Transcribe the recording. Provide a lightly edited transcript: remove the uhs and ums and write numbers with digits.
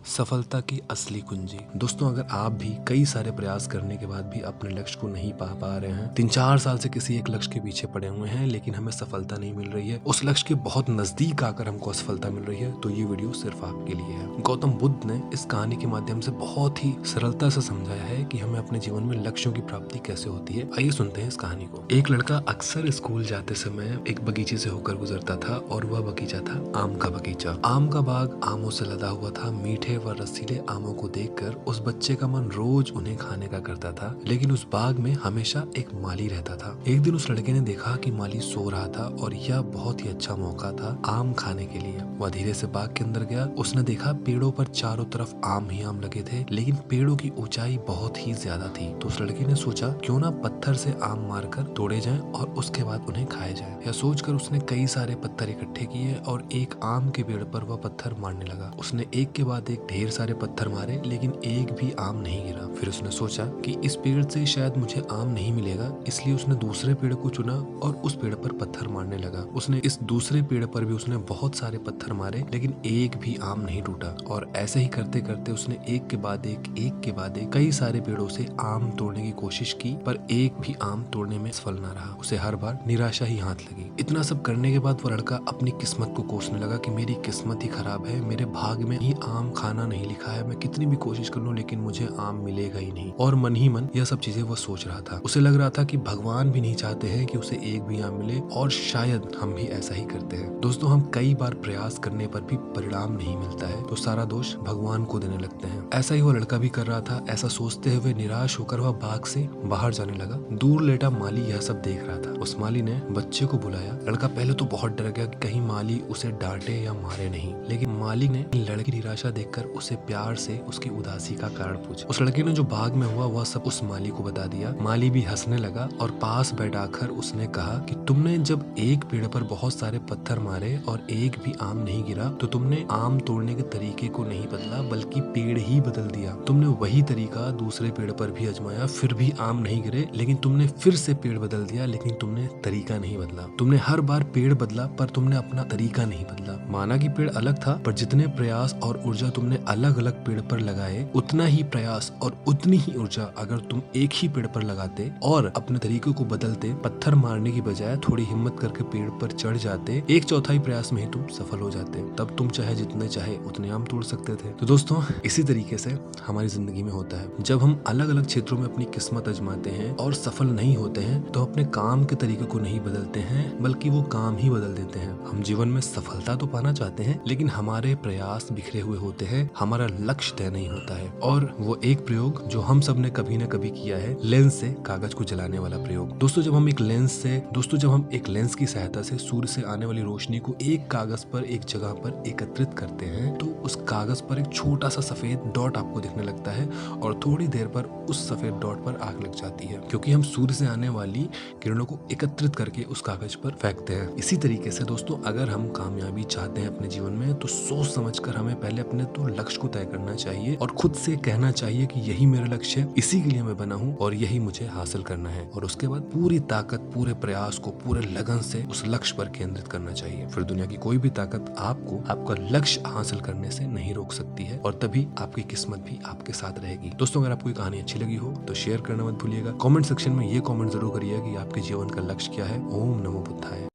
सफलता की असली कुंजी। दोस्तों, अगर आप भी कई सारे प्रयास करने के बाद भी अपने लक्ष्य को नहीं पा रहे हैं, 3-4 साल से किसी एक लक्ष्य के पीछे पड़े हुए हैं लेकिन हमें सफलता नहीं मिल रही है, उस लक्ष्य के बहुत नजदीक आकर हमको असफलता मिल रही है, तो ये वीडियो सिर्फ आपके लिए है। गौतम बुद्ध ने इस कहानी के माध्यम से बहुत ही सरलता से समझाया है कि हमें अपने जीवन में लक्ष्यों की प्राप्ति कैसे होती है। आइए सुनते हैं इस कहानी को। एक लड़का अक्सर स्कूल जाते समय एक बगीचे से होकर गुजरता था और वह बगीचा था आम का बगीचा। आम का बाग आमों से लदा हुआ था। मीठे व रसीले आमों को देखकर उस बच्चे का मन रोज उन्हें खाने का करता था, लेकिन उस बाग में हमेशा एक माली रहता था। एक दिन उस लड़के ने देखा कि माली सो रहा था और यह बहुत ही अच्छा मौका था आम खाने के लिए। वह धीरे से बाग के अंदर गया। उसने देखा पेड़ों पर चारों तरफ आम ही आम लगे थे, लेकिन पेड़ों की ऊंचाई बहुत ही ज्यादा थी। तो उस लड़के ने सोचा क्यों ना पत्थर से आम मारकर तोड़े जाएं और उसके बाद उन्हें खाए जाएं। यह सोचकर उसने कई सारे पत्थर इकट्ठे किए और एक आम के पेड़ पर वह पत्थर मारने लगा। उसने एक के बाद एक ढेर सारे पत्थर मारे, लेकिन एक भी आम नहीं गिरा। फिर उसने सोचा कि इस पेड़ से शायद मुझे आम नहीं मिलेगा, इसलिए उसने दूसरे पेड़ को चुना और उस पेड़ पर पत्थर मारने लगा। उसने इस दूसरे पेड़ पर भी उसने बहुत सारे पत्थर मारे, लेकिन एक भी आम नहीं टूटा। और ऐसे ही करते करते उसने एक के बाद एक कई सारे पेड़ों से आम तोड़ने की कोशिश की, पर एक भी आम तोड़ने में सफल न रहा। उसे हर बार निराशा ही हाथ लगी। इतना सब करने के बाद वो लड़का अपनी किस्मत को कोसने लगा कि मेरी किस्मत ही खराब है, मेरे भाग में ही आम खाना नहीं लिखा है, मैं कितनी भी कोशिश कर लूं लेकिन मुझे आम मिलेगा ही नहीं। और मन ही मन यह सब चीजें वो सोच रहा था। उसे लग रहा था कि भगवान भी नहीं चाहते हैं कि उसे एक भी आम मिले, और शायद हम भी ऐसा ही करते हैं। दोस्तों, हम कई बार प्रयास करने पर भी परिणाम नहीं मिलता है तो सारा दोष भगवान को देने लगते हैं। ऐसा ही वो लड़का भी कर रहा था। ऐसा सोचते हुए निराश होकर वह बाग से बाहर जाने लगा। दूर लेटा माली यह सब देख रहा था। उस माली ने बच्चे को बुलाया। लड़का पहले तो बहुत डर गया कि कहीं माली उसे डांटे या मारे नहीं, लेकिन माली ने लड़की की निराशा देखकर उसे प्यार से उसकी उदासी का कारण पूछा। उस लड़के ने जो बाग में हुआ वह सब उस माली को बता दिया। माली भी हंसने लगा और पास बैठाकर उसने कहा कि तुमने जब एक पेड़ पर बहुत सारे पत्थर मारे और एक भी आम नहीं गिरा, तो तुमने आम तोड़ने के तरीके को नहीं बदला बल्कि पेड़ ही बदल दिया। तुमने वही तरीका दूसरे पेड़ पर भी आजमाया, फिर भी आम नहीं गिरे, लेकिन तुमने फिर से पेड़ बदल दिया, लेकिन तुमने तरीका नहीं बदला। तुमने हर बार पेड़ बदला पर तुमने अपना तरीका नहीं बदला। माना कि पेड़ अलग था, पर जितने प्रयास और ऊर्जा तुमने अलग अलग पेड़ पर लगाए, उतना ही प्रयास और उतनी ही ऊर्जा अगर तुम एक ही पेड़ पर लगाते और अपने तरीके को बदलते, पत्थर मारने की बजाय थोड़ी हिम्मत करके पेड़ पर चढ़ जाते, 1/4 प्रयास में ही तुम सफल हो जाते। तब तुम चाहे जितने चाहे उतने आम तोड़ सकते थे। तो दोस्तों, इसी तरीके से हमारी जिंदगी में होता है। जब हम अलग अलग क्षेत्रों में अपनी किस्मत आजमाते हैं और सफल नहीं होते हैं, तो अपने काम के तरीके को नहीं बदलते हैं बल्कि वो काम ही बदल देते हैं। हम जीवन में सफलता तो पाना चाहते हैं, लेकिन हमारे प्रयास बिखरे हुए होते हैं, हमारा लक्ष्य तय नहीं होता है। और वो एक प्रयोग जो हम सब ने कभी न कभी किया है, लेंस से कागज को जलाने वाला प्रयोग। दोस्तों, जब हम एक लेंस की सहायता से सूर्य से आने वाली रोशनी को एक कागज पर एक जगह पर एकत्रित करते हैं, तो उस कागज पर एक छोटा सा सफेद डॉट आपको दिखने लगता है और थोड़ी देर पर उस सफेद डॉट पर आग लग जाती है, क्योंकि हम सूर्य से आने वाली किरणों को एकत्रित करके उस कागज पर फेंकते हैं। इसी तरीके से दोस्तों, अगर हम कामयाबी चाहते हैं अपने जीवन में, तो सोच समझकर हमें पहले अपने तो लक्ष्य को तय करना चाहिए और खुद से कहना चाहिए कि यही मेरा लक्ष्य है, इसी के लिए मैं बना हूँ और यही मुझे हासिल करना है। और उसके बाद पूरी ताकत, पूरे प्रयास को पूरे लगन से उस लक्ष्य पर केंद्रित करना चाहिए। फिर दुनिया की कोई भी ताकत आपको आपका लक्ष्य हासिल करने से नहीं रोक सकती है, और तभी आपकी किस्मत भी आपके साथ रहेगी। दोस्तों, अगर आपको ये कहानी अच्छी लगी हो तो शेयर करना मत भूलिएगा। कमेंट सेक्शन में ये कमेंट जरूर करिएगा कि आपके जीवन का लक्ष्य क्या है। ओम नमो बुद्धाय।